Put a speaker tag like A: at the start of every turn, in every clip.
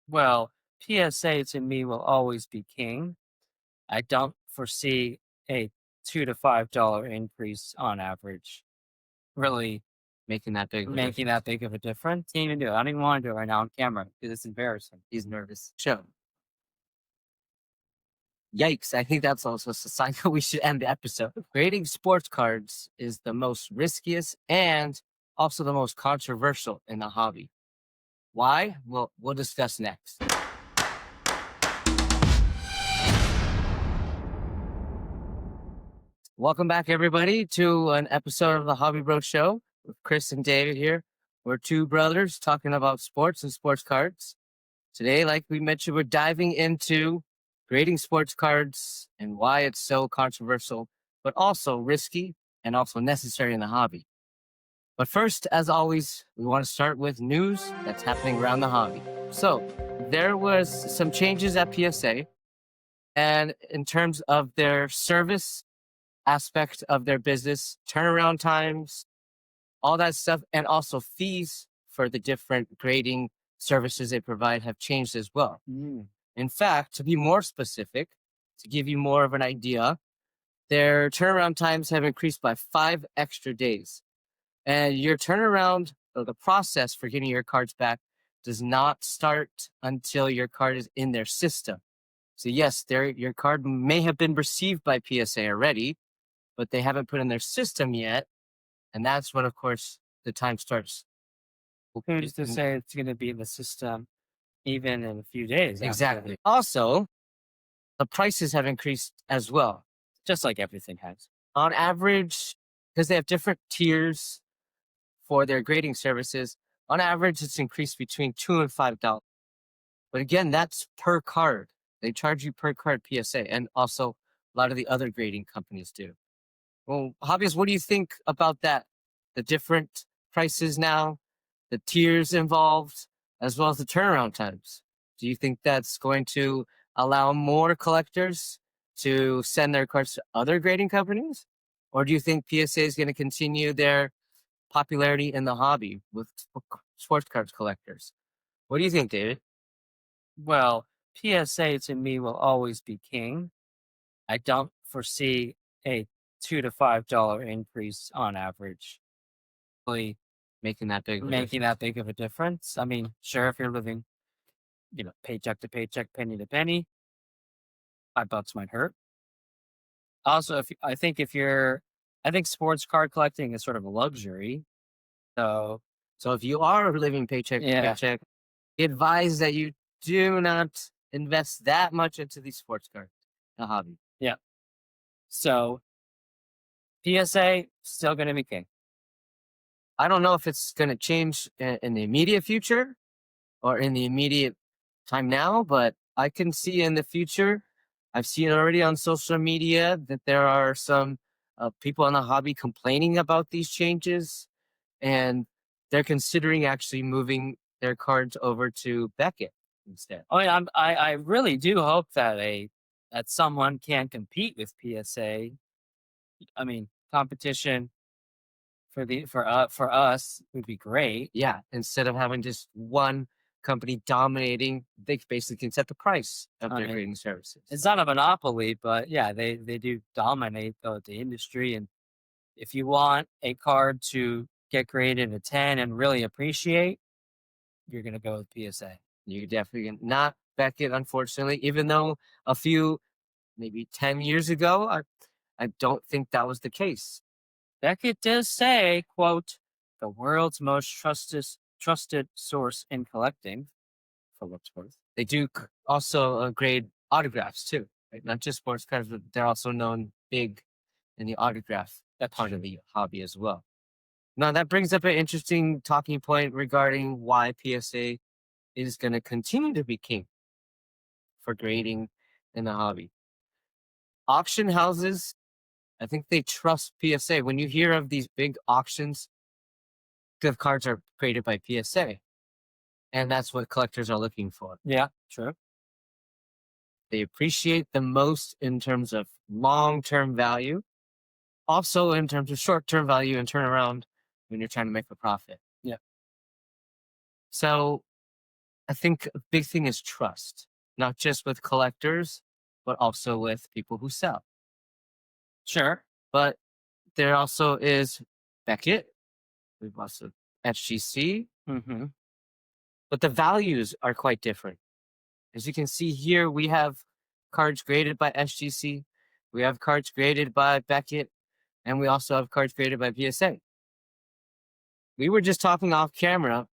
A: Well, PSA to me will always be king. I don't foresee a $2 to $5 increase on average, really
B: Making that big of a
A: making
B: difference.
A: that big of a difference. Can't even do it. I don't even want to do it right now on camera because it's embarrassing.
B: He's nervous. Show. Yikes. I think that's also a sign that we should end the episode. Grading sports cards is the most riskiest and also the most controversial in the hobby. Why? Well, we'll discuss next. Welcome back, everybody, to an episode of the Hobby Bro Show with Chris and David here. We're two brothers talking about sports and sports cards. Today, like we mentioned, we're diving into grading sports cards and why it's so controversial, but also risky and also necessary in the hobby. But first, as always, we want to start with news that's happening around the hobby. So, there was some changes at PSA, and in terms of their service aspect of their business, turnaround times, all that stuff, and also fees for the different grading services they provide have changed as well.
A: Mm.
B: In fact, to be more specific, to give you more of an idea, their turnaround times have increased by 5 extra days. And your turnaround, or the process for getting your cards back, does not start until your card is in their system. So, yes, your card may have been received by PSA already, but they haven't put in their system yet. And that's when, of course, the time starts.
A: Who's to say it's going to be in the system even in a few days?
B: Exactly. Also, the prices have increased as well.
A: Just like everything has.
B: On average, because they have different tiers for their grading services, on average, it's increased between $2 and $5. But again, that's per card. They charge you per card PSA, and also a lot of the other grading companies do. Well, hobbyists, what do you think about that? The different prices now, the tiers involved, as well as the turnaround times. Do you think that's going to allow more collectors to send their cards to other grading companies? Or do you think PSA is going to continue their popularity in the hobby with sports cards collectors? What do you think, David?
A: Well, PSA to me will always be king. I don't foresee a $2 to $5 increase on average, really
B: Making that big of a
A: making
B: difference.
A: that big of a difference. I mean, sure, if you're living, paycheck to paycheck, penny to penny, $5 might hurt. Also, I think sports card collecting is sort of a luxury. So
B: So if you are living paycheck to
A: yeah,
B: paycheck, advise that you do not invest that much into these sports cards, a hobby.
A: yeah. So PSA still going to be king.
B: I don't know if it's going to change in the immediate future or in the immediate time now, but I can see in the future. I've seen already on social media that there are some people in the hobby complaining about these changes, and they're considering actually moving their cards over to Beckett instead.
A: Oh yeah, I really do hope that someone can compete with PSA. I mean, competition for us would be great.
B: Yeah, instead of having just one company dominating, they basically can set the price of
A: I
B: their
A: mean,
B: grading services.
A: it's not a monopoly, but yeah, they do dominate the industry. And if you want a card to get graded a 10 and really appreciate, you're gonna go with PSA.
B: You definitely can not Beckett, unfortunately, even though a few, maybe 10 years ago, I don't think that was the case.
A: Beckett does say, quote, the world's most trusted source in collecting, for what's worth.
B: They do also grade autographs too, right? Not just sports cards, but they're also known big in the autograph part of the hobby as well. Now, that brings up an interesting talking point regarding why PSA is going to continue to be king for grading in the hobby. Auction houses, I think they trust PSA. When you hear of these big auctions, the cards are graded by PSA, and that's what collectors are looking for.
A: Yeah, true.
B: They appreciate the most in terms of long-term value, also in terms of short-term value and turnaround when you're trying to make a profit.
A: Yeah.
B: So I think a big thing is trust, not just with collectors, but also with people who sell.
A: Sure.
B: But there also is Beckett. We've also HGC,
A: Mm-hmm.
B: but the values are quite different. As you can see here, we have cards graded by SGC, we have cards graded by Beckett, and we also have cards graded by PSA. We were just talking off camera.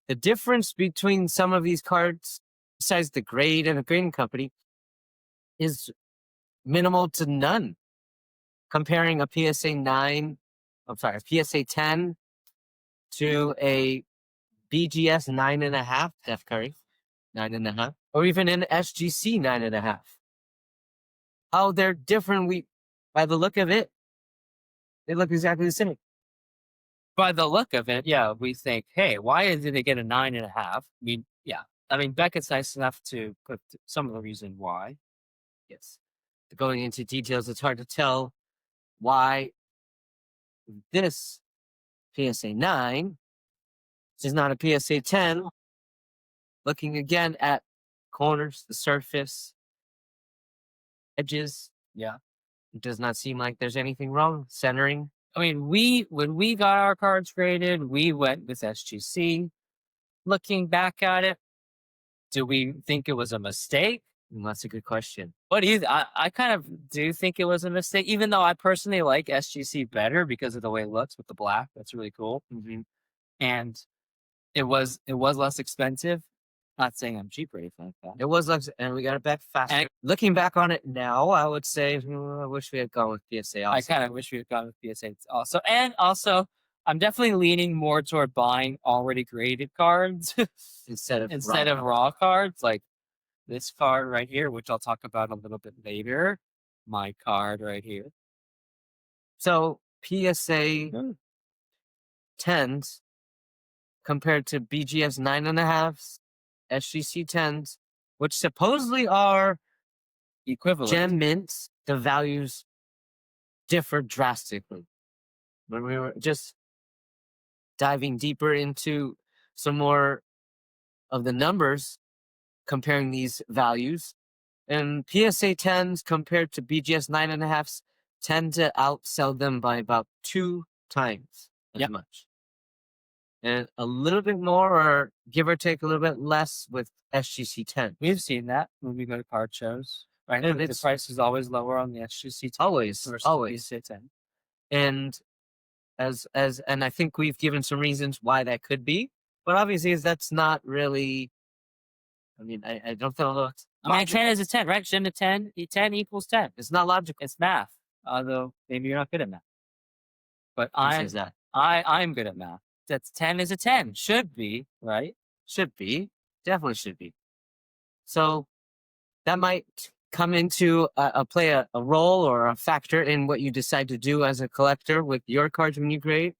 B: The difference between some of these cards, besides the grade and a grading company, is minimal to none. Comparing a PSA 9, I'm sorry, a PSA 10 to a BGS 9.5, Steph Curry, 9.5, or even an SGC 9.5. How they're different, by the look of it, they look exactly the same.
A: By the look of it, yeah, we think, hey, why did they get a 9.5? I mean, yeah. I mean, Beckett's nice enough to put some of the reason why.
B: Yes. Going into details, it's hard to tell why this PSA 9 is not a PSA 10. Looking again at corners, the surface, edges,
A: Yeah.
B: it does not seem like there's anything wrong. Centering,
A: I mean, when we got our cards graded, we went with SGC. Looking back at it, do we think it was a mistake?
B: that's a good question.
A: What do you? I kind of do think it was a mistake, even though I personally like SGC better because of the way it looks with the black. That's really cool, and it was less expensive. Not saying I'm cheap or anything like that.
B: It was less, and we got it back faster.
A: And
B: looking back on it now, I would say I wish we had gone with PSA. Also.
A: I kind of wish we had gone with PSA also, and also I'm definitely leaning more toward buying already graded cards
B: instead
A: of raw cards, like this card right here, which I'll talk about a little bit later. My card right here.
B: So PSA 10s compared to BGS 9.5s, SGC 10s, which supposedly are
A: Equivalent.
B: gem mints, the values differ drastically. When we were just diving deeper into some more of the numbers, comparing these values, and PSA 10s compared to BGS 9.5s tend to outsell them by about 2 times as much. And a little bit more, or give or take a little bit less, with SGC 10.
A: We've seen that when we go to card shows. Right, and the price is always lower on the SGC 10
B: always
A: versus
B: always
A: PSA 10.
B: And and I think we've given some reasons why that could be, but obviously that's not really. I mean, I don't know.
A: I mean, 10 is a 10, right? Shouldn't a 10 equals 10?
B: It's not logical.
A: It's math. Although maybe you're not good at math, but I'm good at math. That's 10 is a 10. Should be, right?
B: Should be. Definitely should be. So that might come into play a role or a factor in what you decide to do as a collector with your cards when you grade.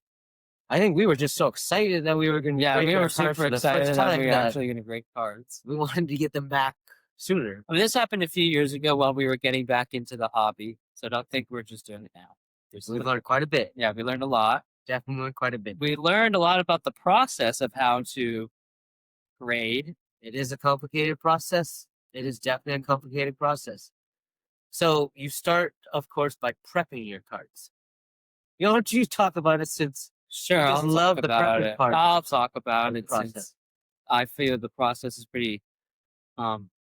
B: I think we were just so excited that we were going to.
A: Yeah, we were super excited that we were actually going to grade cards.
B: We wanted to get them back sooner.
A: I mean, this happened a few years ago while we were getting back into the hobby, so don't think we're just doing it now.
B: We've learned quite a bit.
A: Yeah, we learned a lot.
B: Definitely learned quite a bit.
A: We learned a lot about the process of how to grade.
B: It is a complicated process. It is definitely a complicated process. So you start, of course, by prepping your cards. You know, you talk about it since.
A: Sure, I'll love the prepping part. I'll talk about it since I feel the process is pretty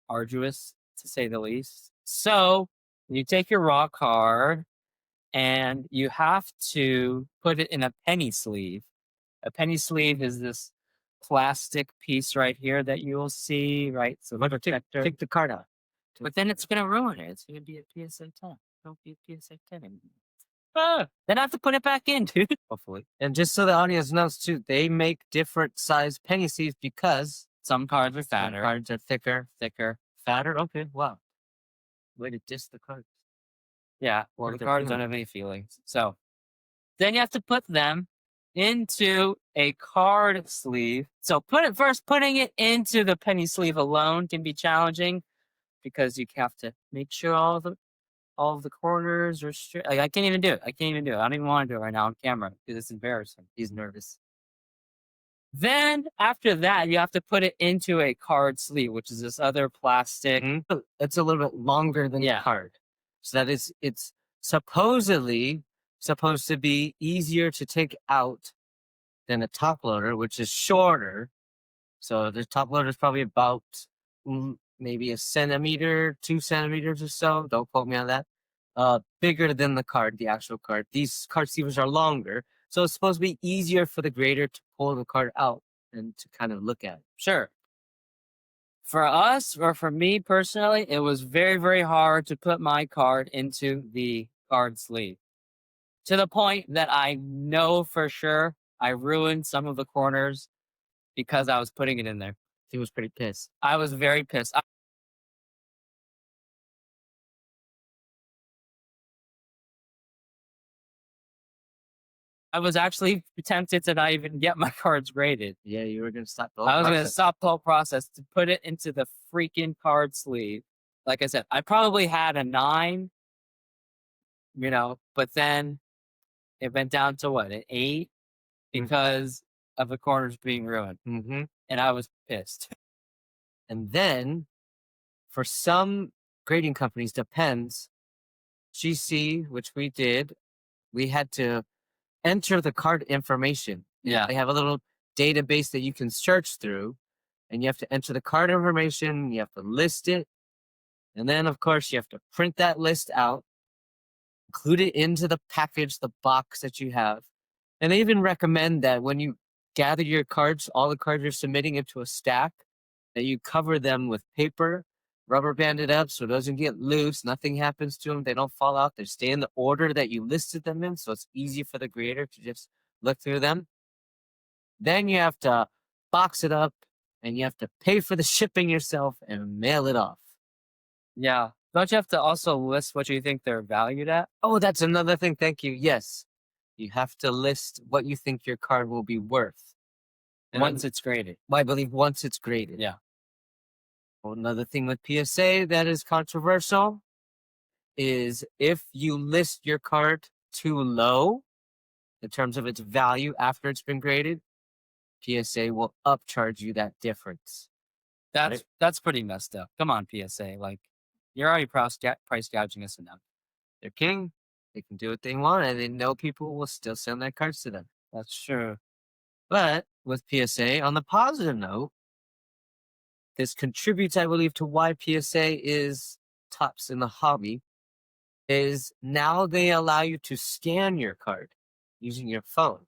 A: arduous, to say the least. So you take your raw card and you have to put it in a penny sleeve. A penny sleeve is this plastic piece right here that you'll see, right? So
B: take the card out.
A: But then it's going to ruin it. It's going to be a PSA 10. Don't be a PSA 10 anymore. Then I have to put it back in, dude.
B: Hopefully. And just so the audience knows, too, they make different size penny sleeves because
A: some cards are fatter.
B: Some cards are thicker. Fatter? Okay, wow. Way to diss the cards.
A: Yeah, well, the cards don't have any feelings. So then you have to put them into a card sleeve. So putting it into the penny sleeve alone can be challenging because you have to make sure all of the corners are straight. Like, I can't even do it. I don't even want to do it right now on camera because it's embarrassing.
B: He's nervous.
A: Then after that, you have to put it into a card sleeve, which is this other plastic.
B: It's a little bit longer than the
A: Yeah.
B: card. So that it's supposedly supposed to be easier to take out than a top loader, which is shorter. So the top loader is probably about maybe a centimeter, 2 centimeters or so. Don't quote me on that. Bigger than the card, the actual card. These card sleeves are longer, so it's supposed to be easier for the grader to pull the card out and to kind of look at it.
A: Sure. For us, or for me personally, it was very, very hard to put my card into the card sleeve, to the point that I know for sure I ruined some of the corners because I was putting it in there.
B: He was pretty pissed.
A: I was very pissed. I was actually tempted to not even get my cards graded.
B: Yeah, you were gonna stop the whole
A: I was going to
B: process.
A: stop the whole process to put it into the freaking card sleeve. Like I said, I probably had a 9, but then it went down to what, an 8 because of the corners being ruined.
B: Mm-hmm.
A: And I was pissed.
B: And then for some grading companies, depends. GC, which we did, we had to enter the card information.
A: Yeah.
B: They have a little database that you can search through, and you have to enter the card information, you have to list it, and then, of course, you have to print that list out, include it into the package, the box that you have. And they even recommend that when you gather your cards, all the cards you're submitting into a stack, that you cover them with paper, rubber banded up so it doesn't get loose, nothing happens to them, they don't fall out, they stay in the order that you listed them in, so it's easy for the grader to just look through them. Then you have to box it up and you have to pay for the shipping yourself and mail it off.
A: Yeah. Don't you have to also list what you think they're valued at?
B: Oh, that's another thing. Thank you. Yes. You have to list what you think your card will be worth. And
A: Once it's graded.
B: I believe once it's graded.
A: Yeah.
B: Well, another thing with PSA that is controversial is if you list your card too low in terms of its value after it's been graded, PSA will upcharge you that difference.
A: That's pretty messed up. Come on, PSA. Like, you're already price gouging us enough.
B: They're king. They can do what they want, and they know people will still send their cards to them.
A: That's true.
B: But with PSA, on the positive note, this contributes, I believe, to why PSA is tops in the hobby, is now they allow you to scan your card using your phone.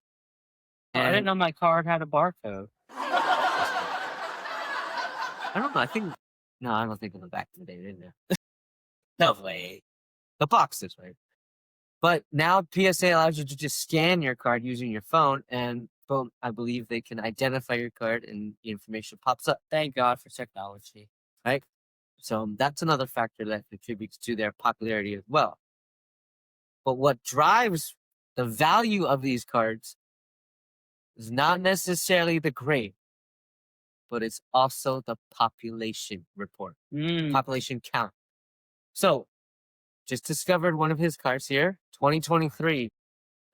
A: I didn't know my card had a barcode.
B: I don't know. I don't think on the back of the day, didn't it? No way. The box is right. But now PSA allows you to just scan your card using your phone, and boom, I believe they can identify your card and the information pops up.
A: Thank God for technology.
B: Right? So that's another factor that contributes to their popularity as well. But what drives the value of these cards is not necessarily the grade, but it's also the population report, population count. So, just discovered one of his cards here, 2023,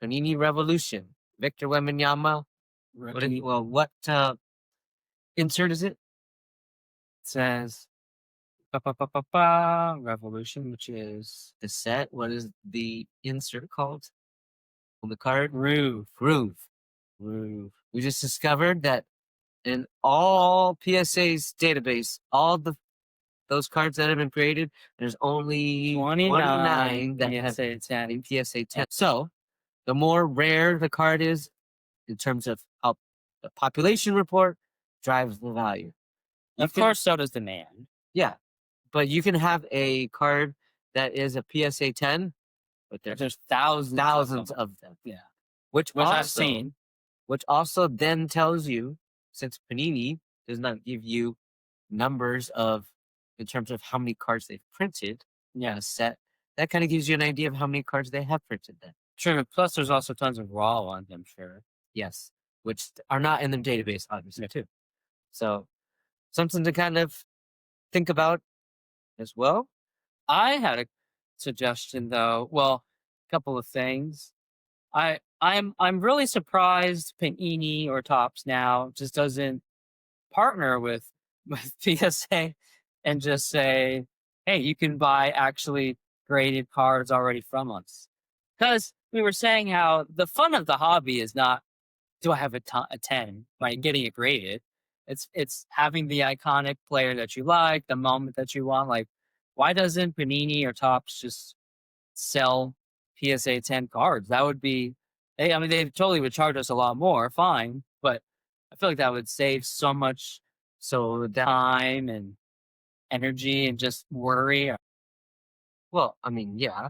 B: Panini Revolution, Victor Wembanyama. What insert is it?
A: It says Revolution, which is
B: The set. What is the insert called on the card?
A: Groove.
B: We just discovered that in all PSA's database, all those cards that have been created, there's only 29 that have
A: PSA 10.
B: in PSA 10. So the more rare the card is in terms of how the population report drives the value.
A: Of course, so does demand.
B: Yeah. But you can have a card that is a PSA 10, but
A: There's thousands
B: of them.
A: Yeah.
B: Which
A: I've seen.
B: Which also then tells you, since Panini does not give you numbers in terms of how many cards they've printed in a set, that kind of gives you an idea of how many cards they have printed then.
A: True. Plus, there's also tons of raw ones, I'm sure.
B: Yes. Which are not in the database, obviously, too. So, something to kind of think about as well.
A: I had a suggestion, though. Well, a couple of things. I'm really surprised Panini or Tops now just doesn't partner with PSA and just say, "Hey, you can buy actually graded cards already from us." Because we were saying how the fun of the hobby is not, do I have a 10, right? Getting it graded. It's having the iconic player that you like, the moment that you want. Like, why doesn't Panini or Tops just sell PSA 10 cards? That would be, I mean, they totally would charge us a lot more, fine, but I feel like that would save so much
B: So that,
A: time and energy and just worry.
B: well, I mean, yeah,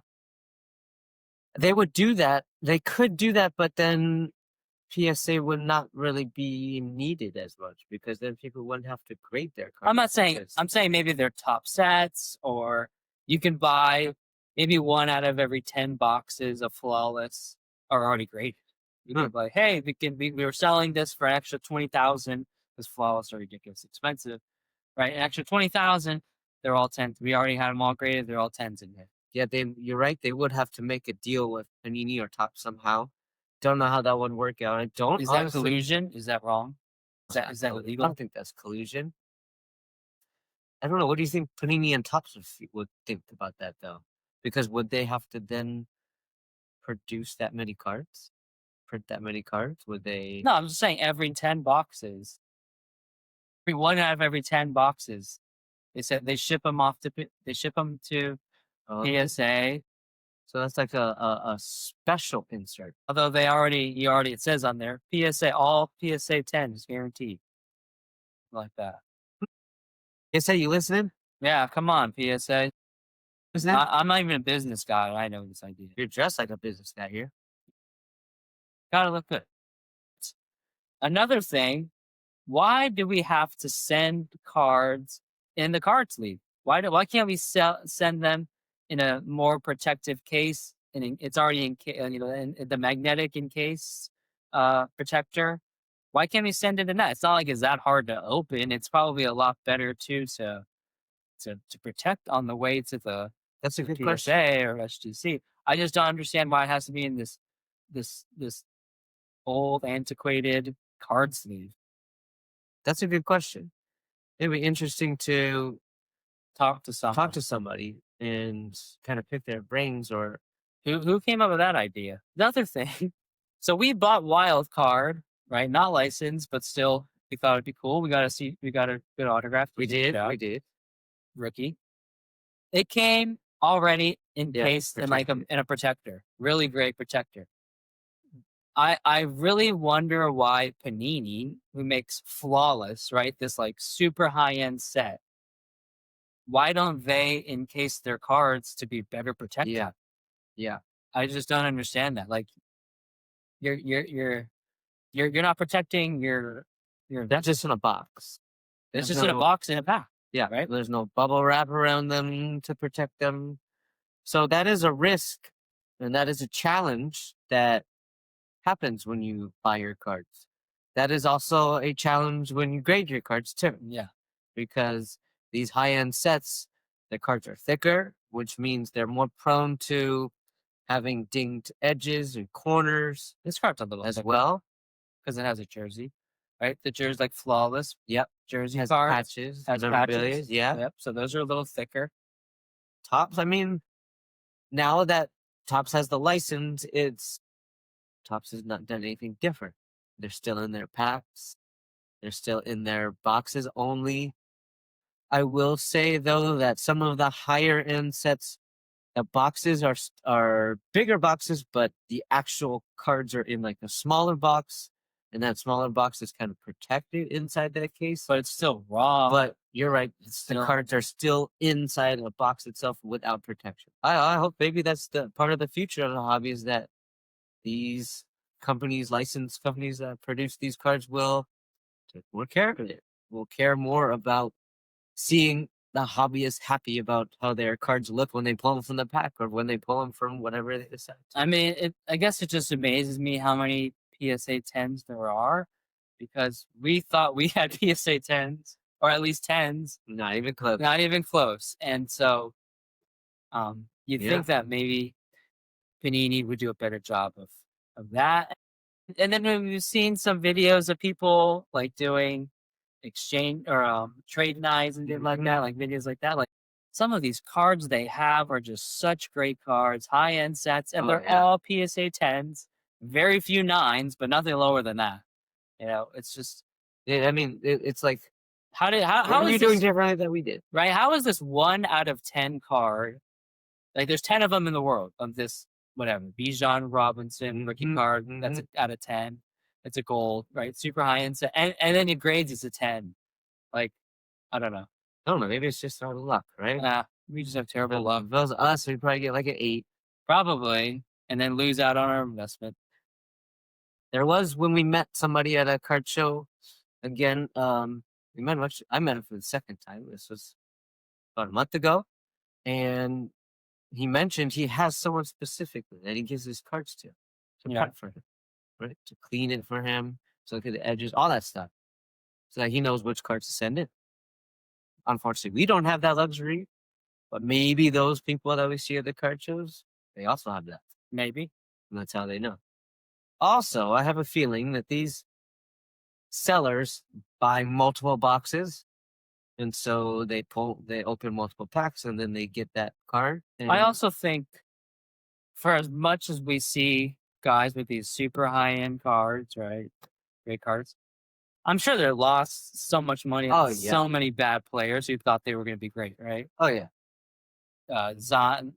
B: they would do that. They could do that, but then PSA would not really be needed as much because then people wouldn't have to grade their
A: I'm
B: cards.
A: not saying, I'm saying maybe they're top sets, or you can buy maybe one out of every 10 boxes of flawless are already graded. You can be like, hey, we were selling this for an extra 20,000 because flawless are ridiculously expensive, right? An extra 20,000, they're all 10s. We already had them all graded. They're all 10s in here.
B: Yeah, you're right. They would have to make a deal with Panini or Top somehow. Don't know how that would work out. I don't.
A: Is that
B: honestly,
A: collusion? Is that wrong? Is that
B: I
A: illegal?
B: don't think that's collusion. I don't know. What do you think Panini and Topps would think about that though? Because would they have to then produce that many cards? Print that many cards? Would they?
A: No, I'm just saying every 10 boxes, every one out of every 10 boxes. They said they ship them off to, they ship them to PSA.
B: So that's like a special insert.
A: Although it says on there, PSA, all PSA 10 is guaranteed. Like that.
B: PSA, you listening?
A: Yeah, come on, PSA.
B: Listening?
A: I'm not even a business guy. I know this idea.
B: You're dressed like a business guy here.
A: Gotta look good. Another thing, why do we have to send cards in the card sleeve? Why can't we send them in a more protective case? And it's already in the magnetic encase protector. Why can't we send it in that? It's not like it's that hard to open. It's probably a lot better too to protect on the way to the
B: That's a good
A: PSA
B: question.
A: or SGC. I just don't understand why it has to be in this old antiquated card sleeve.
B: That's a good question. It'd be interesting to
A: Talk to
B: somebody and kind of pick their brains or
A: who came up with that idea. Another thing, so we bought Wild Card, right? Not licensed, but still, we thought it'd be cool. We got a good autograph.
B: we did.
A: Rookie. It came already encased in like
B: protected.
A: in a protector, really great protector. I really wonder why Panini, who makes flawless, right, this like super high end set, why don't they encase their cards to be better protected?
B: Yeah.
A: I just don't understand that. Like, you're not protecting your
B: That's just in a box.
A: it's just in a box in a pack.
B: Yeah,
A: Right?
B: there's no bubble wrap around them to protect them. So that is a risk and that is a challenge that happens when you buy your cards. That is also a challenge when you grade your cards too.
A: Yeah.
B: Because these high-end sets, the cards are thicker, which means they're more prone to having dinged edges and corners
A: This card's a little
B: as
A: thicker
B: well.
A: because it has a jersey. Right? The jersey's like flawless.
B: Yep.
A: Jersey
B: Has
A: card
B: patches,
A: has
B: memorabilia,
A: patches.
B: yeah.
A: Yep. So those are a little thicker.
B: Tops, I mean, now that Tops has the license, Tops has not done anything different. They're still in their packs. They're still in their boxes only. I will say though that some of the higher end sets, the boxes are bigger boxes, but the actual cards are in like a smaller box, and that smaller box is kind of protected inside that case.
A: But it's still raw.
B: But you're right, the cards are still inside the box itself without protection. I hope maybe that's the part of the future of the hobby is that these companies, licensed companies that produce these cards will take more care of it. Will care more about seeing the hobbyists happy about how their cards look when they pull them from the pack or when they pull them from whatever they decide to.
A: I mean, I guess it just amazes me how many PSA 10s there are, because we thought we had PSA 10s, or at least 10s.
B: Not even close.
A: Not even close. And so you'd
B: Yeah.
A: think that maybe Panini would do a better job of of that. And then we've seen some videos of people like doing exchange or trade nights and things like that, like videos like that. Like some of these cards they have are just such great cards, high end sets, and
B: Oh,
A: they're
B: yeah.
A: all PSA 10s, very few nines, but nothing lower than that. It's just
B: I mean, it's like, what
A: how
B: are
A: is
B: you doing
A: this
B: differently than we did?
A: right? How is this 1 out of 10 card? Like there's 10 of them in the world of this whatever Bijan Robinson rookie card. That's
B: Mhm.
A: a, out of 10. It's a gold, right? Super high end set, and then it grades it's a 10. Like I don't know.
B: I don't know. Maybe it's just our luck, right?
A: We just have terrible luck.
B: If it was us, we'd probably get like an 8.
A: Probably, and then lose out on our investment.
B: There was when we met somebody at a card show. Again, we met much. I met him for the second time. This was about a month ago, and he mentioned he has someone specifically that he gives his cards to
A: Yeah,
B: prep for him, right? To clean it for him, to look at the edges, all that stuff, so that he knows which cards to send in. Unfortunately, we don't have that luxury, but maybe those people that we see at the card shows, they also have that,
A: maybe.
B: and that's how they know. Also, I have a feeling that these sellers buy multiple boxes, and so they open multiple packs, and then they get that card.
A: I
B: And
A: also think for as much as we see guys with these super high end cards, right? Great cards. I'm sure they lost so much money on
B: oh yeah,
A: so many bad players who thought they were going to be great, right?
B: oh yeah.
A: Zion,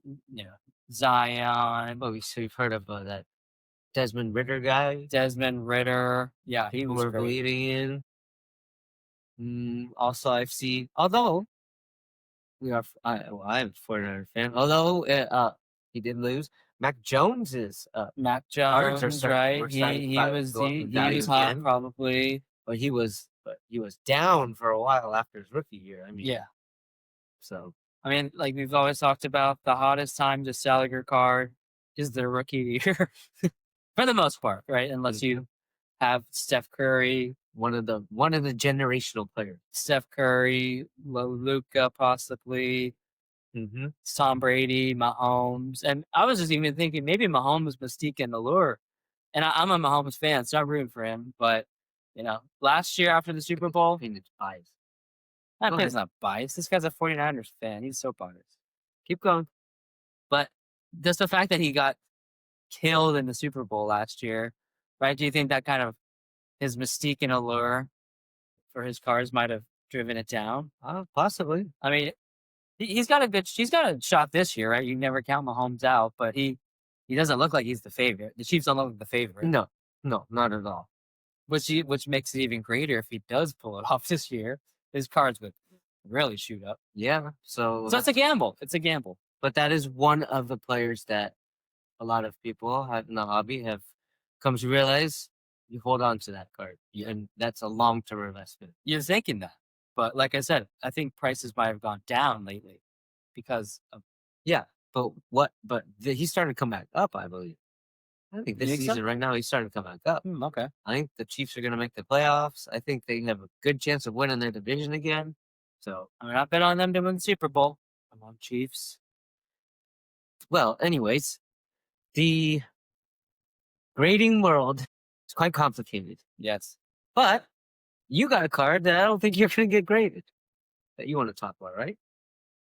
A: Zion,
B: Oh, we've heard of that Desmond Ritter guy.
A: Desmond Ritter. Yeah, he
B: People
A: was
B: were
A: great.
B: believing in. Also, I've seen, although I'm a 49er fan. Although he did lose, Mac Jones's
A: Mac
B: cards
A: Jones, right?
B: were starting
A: He
B: to
A: was
B: go up in
A: he
B: value
A: was hot,
B: again.
A: probably.
B: But he was down for a while after his rookie year. I mean,
A: Yeah,
B: so
A: I mean, like we've always talked about, the hottest time to sell your card is their rookie year, for the most part, right? Unless you have
B: one of the generational players.
A: Steph Curry, Luca, possibly
B: Mm-hmm.
A: Tom Brady, Mahomes, and I was just even thinking maybe Mahomes' mystique and allure. And I'm a Mahomes fan, so I'm rooting for him. But last year after the Super Bowl,
B: It's biased.
A: that
B: Go
A: man's
B: ahead.
A: not biased. This guy's a 49ers fan. He's so biased.
B: Keep going.
A: But just the fact that he got killed in the Super Bowl last year, right? Do you think that kind of his mystique and allure for his cars might have driven it down?
B: Possibly.
A: I mean, he's got a shot this year, right? You never count Mahomes out, but he doesn't look like he's the favorite. The Chiefs don't look like the favorite,
B: No, no, not at all.
A: which makes it even greater if he does pull it off this year. His cards would really shoot up.
B: Yeah. So
A: So it's a gamble. It's a gamble.
B: but that is one of the players that a lot of people in the hobby have come to realize you hold on to that card. And that's a long term investment.
A: You're thinking that, but like I said, I think prices might have gone down lately because of.
B: Yeah. He's starting to come back up, I believe. I think this
A: You think so?
B: season right now he's starting to come back up.
A: Okay.
B: I think the Chiefs are going to make the playoffs. I think they have a good chance of winning their division again. So,
A: I mean, I've been on them to win the Super Bowl. I'm on Chiefs.
B: well, anyways, the grading world is quite complicated.
A: Yes.
B: But you got a card that I don't think you're going to get graded that you want to talk about, right?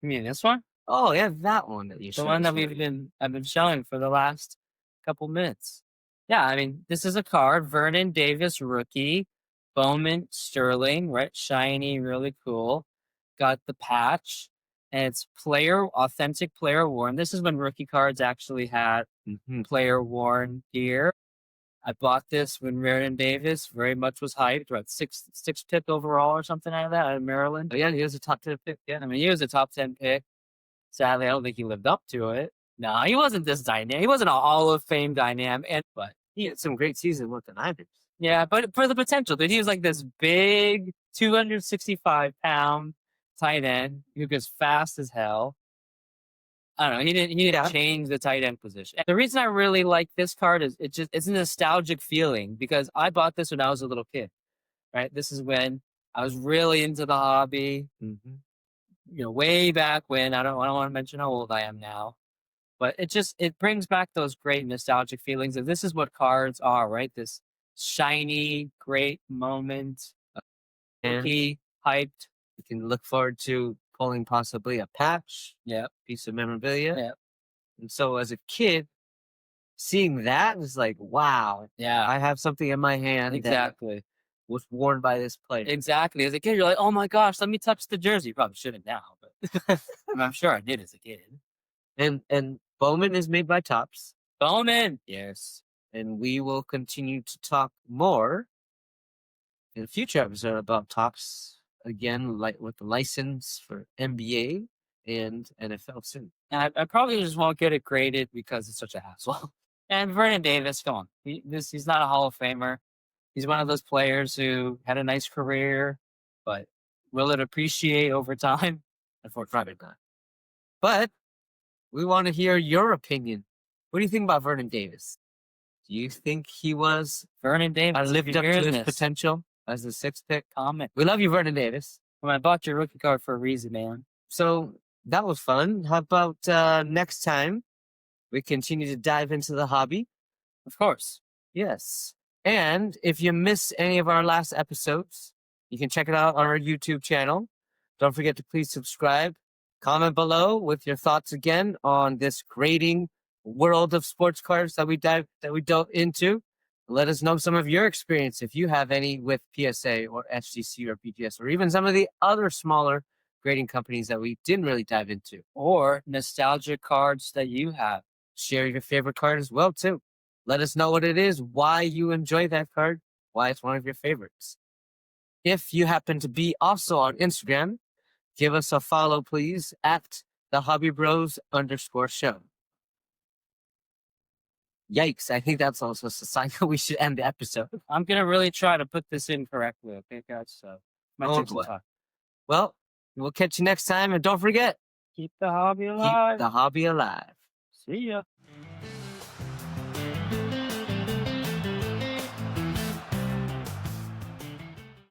A: You mean this one?
B: Oh, yeah, that one that you
A: The
B: showed
A: one
B: us
A: that
B: already.
A: I've been showing for the last couple minutes. Yeah, I mean, this is a card, Vernon Davis rookie, Bowman Sterling, right? Shiny, really cool. Got the patch, and it's authentic player worn. This is when rookie cards actually had player worn gear. I bought this when Vernon Davis very much was hyped, right? Six pick overall or something like that out of Maryland.
B: Oh, yeah, he was a top 10 pick. Yeah.
A: I mean, he was a top 10 pick. Sadly, I don't think he lived up to it. No, he wasn't this dynamic. He wasn't a Hall of Fame dynamic, but
B: He had some great season with the Niners.
A: yeah, but for the potential, dude, he was like this big 265-pound tight end who goes fast as hell. I don't know. He didn't change the tight end position. And the reason I really like this card is it's a nostalgic feeling because I bought this when I was a little kid. Right, this is when I was really into the hobby.
B: Mm-hmm.
A: Way back when. I don't want to mention how old I am now. But it brings back those great nostalgic feelings. And this is what cards are, right? This shiny, great moment,
B: And
A: key, hyped.
B: you can look forward to pulling possibly a patch,
A: Yep.
B: piece of memorabilia.
A: Yep.
B: And so as a kid, seeing that was like, wow,
A: Yeah.
B: I have something in my hand that
A: Exactly.
B: was worn by this player.
A: Exactly. As a kid, you're like, oh my gosh, let me touch the jersey. You probably shouldn't now, but I'm sure I did as a kid.
B: And Bowman is made by Tops,
A: Bowman. Yes.
B: and we will continue to talk more in a future episode about Tops again, like with the license for NBA and NFL soon.
A: And I probably just won't get it graded because it's such a hassle. And Vernon Davis, come on. He's not a Hall of Famer. He's one of those players who had a nice career, but will it appreciate over time?
B: Unfortunately not. But we want to hear your opinion. What do you think about Vernon Davis? Do you think he was
A: Vernon Davis,
B: lived
A: if
B: up
A: you're
B: to
A: hearing
B: his
A: this,
B: potential as the sixth pick?
A: comment.
B: We love you, Vernon Davis.
A: Well, I bought your rookie card for a reason, man.
B: So that was fun. How about next time we continue to dive into the hobby?
A: Of course.
B: Yes. And if you miss any of our last episodes, you can check it out on our YouTube channel. Don't forget to please subscribe. Comment below with your thoughts again on this grading world of sports cards that we dove into. Let us know some of your experience if you have any with PSA or SGC or BGS or even some of the other smaller grading companies that we didn't really dive into.
A: Or nostalgic cards that you have.
B: Share your favorite card as well too. Let us know what it is, why you enjoy that card, why it's one of your favorites. If you happen to be also on Instagram, give us a follow, please, at the Hobby Bros _show. Yikes, I think that's also a sign that we should end the episode.
A: I'm going to really try to put this in correctly, okay, guys? So, might
B: Oh,
A: take some
B: boy.
A: time.
B: Well, we'll catch you next time, and don't forget,
A: Keep the hobby
B: keep
A: alive.
B: the hobby alive.
A: See ya.